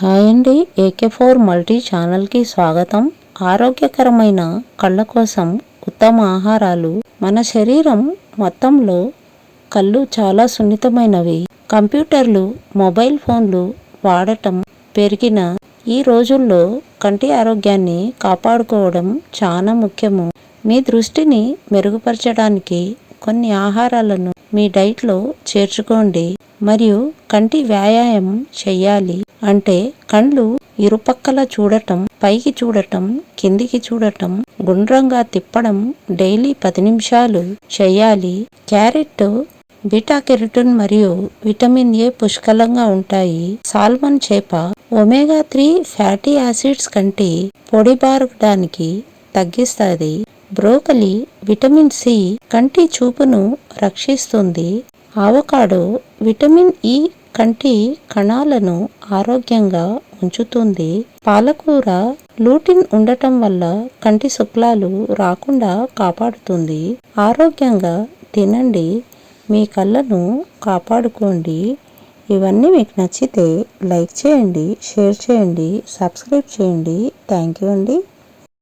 Hi అండి, AK4 multi ఛానల్కి స్వాగతం. ఆరోగ్యకరమైన కళ్ళ కోసం ఉత్తమ ఆహారాలు. మన శరీరం మొత్తంలో కళ్ళు చాలా సున్నితమైనవి. కంప్యూటర్లు, మొబైల్ ఫోన్లు వాడటం పెరిగిన ఈ రోజుల్లో కంటి ఆరోగ్యాన్ని కాపాడుకోవడం చాలా ముఖ్యము. మీ దృష్టిని మెరుగుపరచడానికి కొన్ని ఆహారాలను మీ డైట్లో చేర్చుకోండి. మరియు కంటి వ్యాయామం చెయ్యాలి. అంటే కళ్ళు ఇరుపక్కల చూడటం, పైకి చూడటం, కిందికి చూడటం, గుండ్రంగా తిప్పడం డైలీ 10 నిమిషాలు చెయ్యాలి. క్యారెట్ బీటా కెరటిన్ మరియు విటమిన్ ఏ పుష్కలంగా ఉంటాయి. సాల్మన్ చేప ఒమేగా 3 ఫ్యాటీ యాసిడ్స్ కంటి పొడిబారడానికి తగ్గిస్తుంది. బ్రోకలీ విటమిన్ సి కంటి చూపును రక్షిస్తుంది. అవకాడో విటమిన్ ఈ కంటి కణాలను ఆరోగ్యంగా ఉంచుతుంది. పాలకూర లూటిన్ ఉండటం వల్ల కంటి శుక్లాలు రాకుండా కాపాడుతుంది. ఆరోగ్యంగా తినండి, మీ కళ్ళను కాపాడుకోండి. ఇవన్నీ మీకు నచ్చితే లైక్ చేయండి, షేర్ చేయండి, సబ్స్క్రైబ్ చేయండి. థ్యాంక్ యూ అండి.